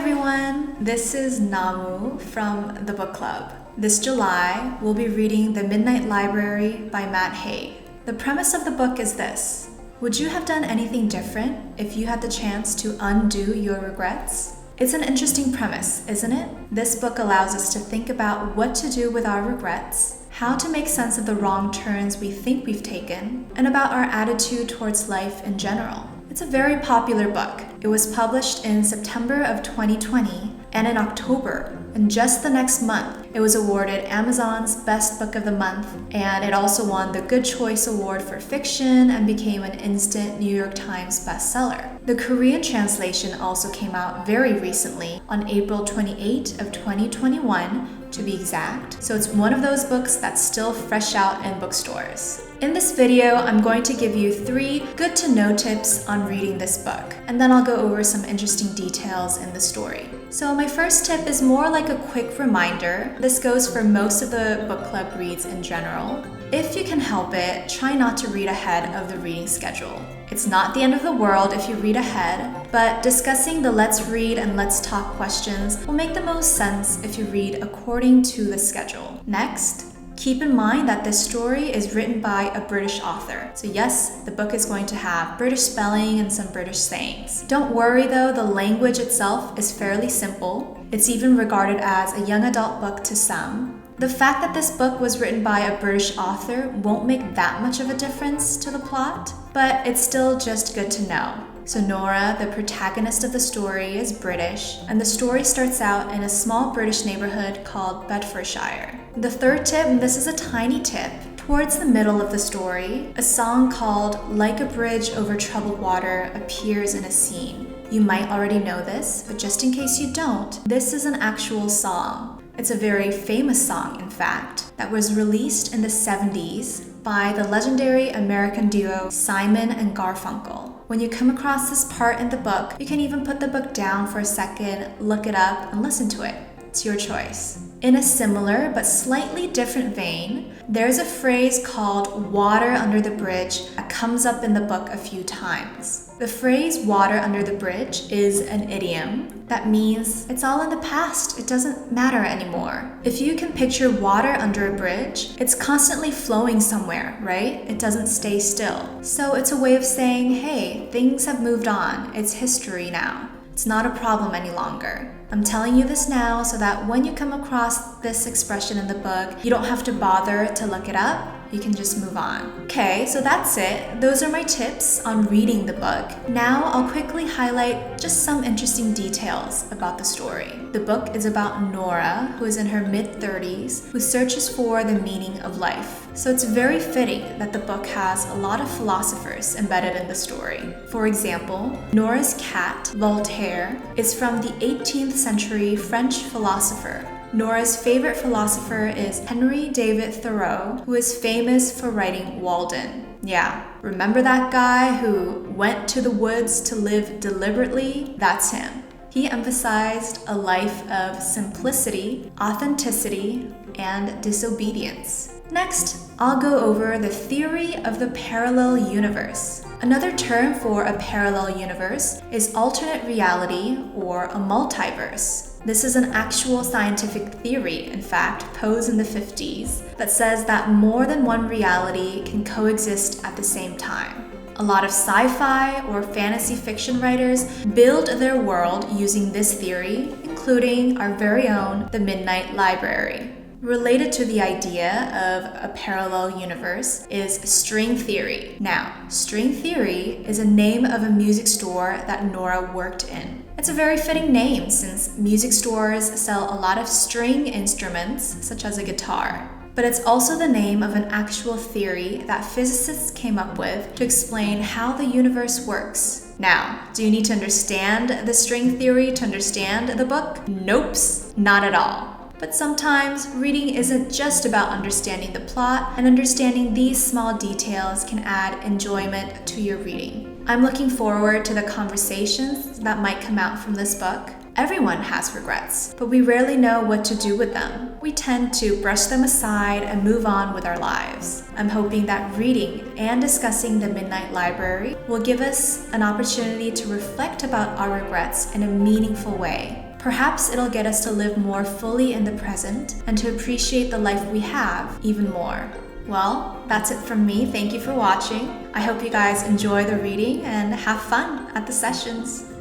everyone, this is Namu from the book club. This July, we'll be reading The Midnight Library by Matt Haig. The premise of the book is this. Would you have done anything different if you had the chance to undo your regrets? It's an interesting premise, isn't it? This book allows us to think about what to do with our regrets, how to make sense of the wrong turns we think we've taken, and about our attitude towards life in general. It's a very popular book. It was published in September of 2020 and in October. And just the next month, it was awarded Amazon's Best Book of the Month, and it also won the Good Choice Award for Fiction and became an instant New York Times bestseller. The Korean translation also came out very recently on April 28 of 2021, to be exact. So it's one of those books that's still fresh out in bookstores. In this video, I'm going to give you 3 good-to-know tips on reading this book, and then I'll go over some interesting details in the story. So my first tip is more like a quick reminder. This goes for most of the book club reads in general. If you can help it, try not to read ahead of the reading schedule. It's not the end of the world if you read ahead, but discussing the let's read and let's talk questions will make the most sense if you read according to the schedule. Next, keep in mind that this story is written by a British author. So yes, the book is going to have British spelling and some British sayings. Don't worry though, the language itself is fairly simple. It's even regarded as a young adult book to some. The fact that this book was written by a British author won't make that much of a difference to the plot, but it's still just good to know. So Nora, the protagonist of the story, is British, and the story starts out in a small British neighborhood called Bedfordshire. The third tip, and this is a tiny tip, towards the middle of the story, a song called Like a Bridge Over Troubled Water appears in a scene. You might already know this, but just in case you don't, this is an actual song. It's a very famous song, in fact, that was released in the 70s by the legendary American duo Simon and Garfunkel. When you come across this part in the book, you can even put the book down for a second, look it up, and listen to it. It's your choice. In a similar but slightly different vein, there's a phrase called water under the bridge that comes up in the book a few times. The phrase water under the bridge is an idiom that means it's all in the past, it doesn't matter anymore. If you can picture water under a bridge, it's constantly flowing somewhere, right? It doesn't stay still. So it's a way of saying, hey, things have moved on, it's history now. It's not a problem any longer. I'm telling you this now so that when you come across this expression in the book, you don't have to bother to look it up. You can just move on. Okay, so that's it. Those are my tips on reading the book. Now I'll quickly highlight just some interesting details about the story. The book is about Nora, who is in her mid-30s, who searches for the meaning of life. So it's very fitting that the book has a lot of philosophers embedded in the story. For example, Nora's cat, Voltaire, is from the 18th century French philosopher. Nora's favorite philosopher is Henry David Thoreau, who is famous for writing Walden. Yeah, remember that guy who went to the woods to live deliberately? That's him. He emphasized a life of simplicity, authenticity, and disobedience. Next, I'll go over the theory of the parallel universe. Another term for a parallel universe is alternate reality or a multiverse. This is an actual scientific theory, in fact, posed in the 50s, that says that more than one reality can coexist at the same time. A lot of sci-fi or fantasy fiction writers build their world using this theory, including our very own The Midnight Library. Related to the idea of a parallel universe is string theory. Now, string theory is a name of a music store that Nora worked in. It's a very fitting name since music stores sell a lot of string instruments, such as a guitar. But it's also the name of an actual theory that physicists came up with to explain how the universe works. Now, do you need to understand the string theory to understand the book? Nope, not at all. But sometimes reading isn't just about understanding the plot, and understanding these small details can add enjoyment to your reading. I'm looking forward to the conversations that might come out from this book. Everyone has regrets, but we rarely know what to do with them. We tend to brush them aside and move on with our lives. I'm hoping that reading and discussing The Midnight Library will give us an opportunity to reflect about our regrets in a meaningful way. Perhaps it'll get us to live more fully in the present and to appreciate the life we have even more. Well, that's it from me. Thank you for watching. I hope you guys enjoy the reading and have fun at the sessions.